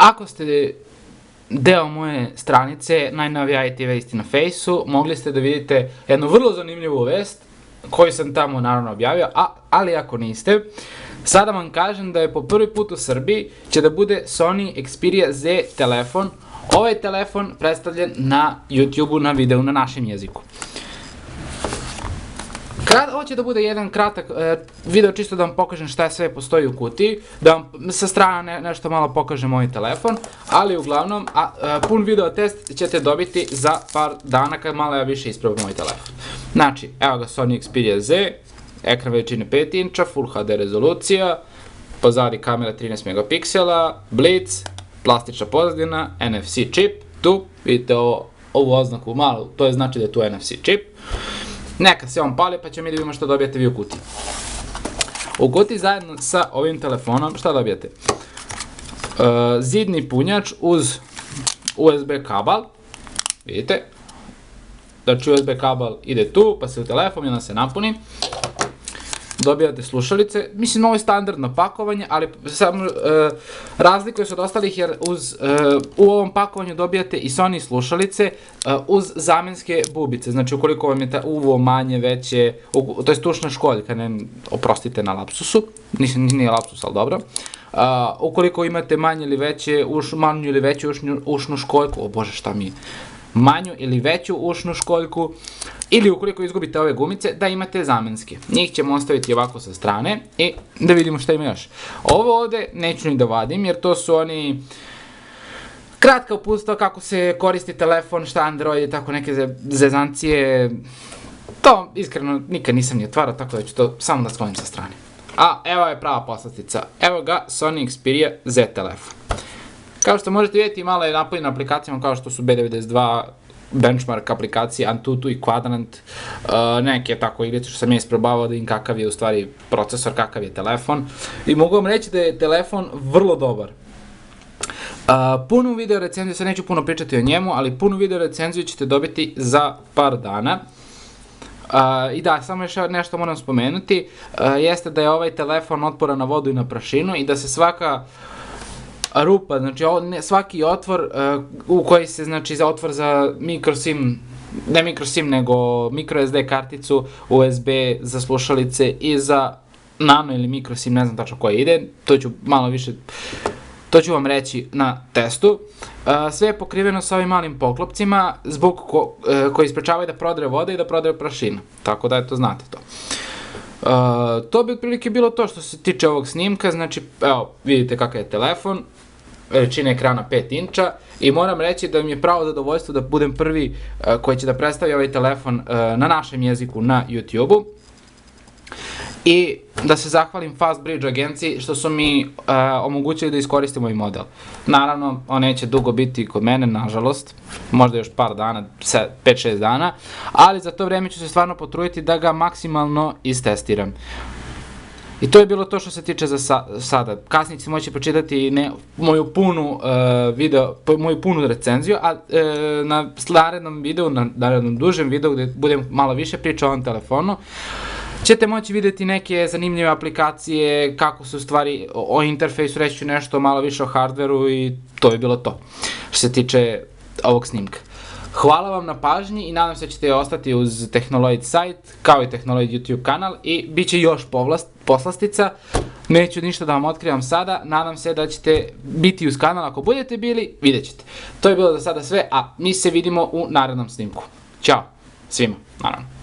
Ako ste deo moje stranice, najnovija IT vesti na Fejsu, mogli ste da vidite jednu vrlo zanimljivu vest, koju sam tamo naravno objavio, ali ako niste, sada vam kažem da je po prvi put u Srbiji će da bude Sony Xperia Z telefon. Ovaj telefon predstavljen na YouTube-u, na videu na našem jeziku. Ovo će da bude jedan kratak video čisto da vam pokažem šta sve postoji u kutiji, da vam sa strane nešto malo pokažem ovaj telefon, ali uglavnom pun video test ćete dobiti za par dana kad malo ja više isprobam ovaj telefon. Znači, evo ga Sony Xperia Z, ekran veličine 5 inča, Full HD rezolucija, pozadi kamera 13 megapiksela, Blitz, plastična pozadina, NFC čip, tu, vidite ovu oznaku malu, to je znači da je tu NFC čip. Neka se on pali pa ćemo mi da vidimo što dobijete vi u kutiji. U kutiji zajedno sa ovim telefonom šta dobijete? Zidni punjač uz USB kabel, vidite. Znači USB kabel ide tu, pa se u telefon i onda se napuni. Dobijate slušalice, mislim ovo je standardno pakovanje, ali samo razlikuje se od ostalih jer u ovom pakovanju dobijate i Sony slušalice uz zamenske bubice, znači ukoliko vam je uvo manje, veće, to je tušna školjka, oprostite na lapsusu, nije lapsus, ali dobro. Ukoliko imate manju ili veću ušnu školjku, o bože šta mi je, manju ili veću ušnu školjku, ili ukoliko izgubite ove gumice, da imate zamenske. Njih ćemo ostaviti ovako sa strane i da vidimo šta ima još. Ovo ovde neću ni da vadim, jer to su oni kratka uputstva kako se koristi telefon, šta Android i tako neke zezancije. To iskreno nikad nisam ni otvarao, tako da ću to samo da sklonim sa strane. A evo je prava poslastica. Evo ga Sony Xperia Z telefon. Kao što možete vidjeti, malo je napunjeno aplikacijama kao što su B92, Benchmark aplikacije, Antutu i Quadrant, neke tako igrice što sam ja isprobavao da vidim kakav je u stvari procesor, kakav je telefon. I mogu vam reći da je telefon vrlo dobar. Punu video recenziju, sad neću puno pričati o njemu, ali punu video recenziju ćete dobiti za par dana. I da, samo još nešto moram spomenuti, jeste da je ovaj telefon otporan na vodu i na prašinu i da se svaka rupa, znači svaki otvor u koji se, znači, za otvor za microSIM, ne microSIM nego microSD karticu, USB za slušalice i za nano ili microSIM, ne znam tačno koje ide, to ću malo više, to ću vam reći na testu. Sve je pokriveno sa ovim malim poklopcima koji sprečavaju da prodre voda i da prodre prašina, tako da eto znate to. To bi otprilike bilo to što se tiče ovog snimka, znači evo vidite kakav je telefon, veličina ekrana 5 inča i moram reći da mi je pravo zadovoljstvo da budem prvi koji će da predstavi ovaj telefon na našem jeziku na YouTube-u i da se zahvalim Fastbridge agenciji što su mi omogućili da iskoristim ovaj model. Naravno, on neće dugo biti kod mene, nažalost, možda još par dana, 5-6 dana, ali za to vreme ću se stvarno potruditi da ga maksimalno istestiram. I to je bilo to što se tiče za sada. Kasnije ćete moći pročitati moju punu recenziju, a na narednom videu, na narednom dužem videu gde budem malo više pričao o ovom telefonu, ćete moći vidjeti neke zanimljive aplikacije, kako se u stvari o interfejsu, reći ću nešto malo više o hardveru i to je bilo to što se tiče ovog snimka. Hvala vam na pažnji i nadam se da ćete ostati uz Tehnoloid sajt, kao i Tehnoloid YouTube kanal i bit će još poslastica. Neću ništa da vam otkrivam sada, nadam se da ćete biti uz kanal, ako budete bili, vidjet ćete. To je bilo za sada sve, a mi se vidimo u narednom snimku. Ćao svima, naravno.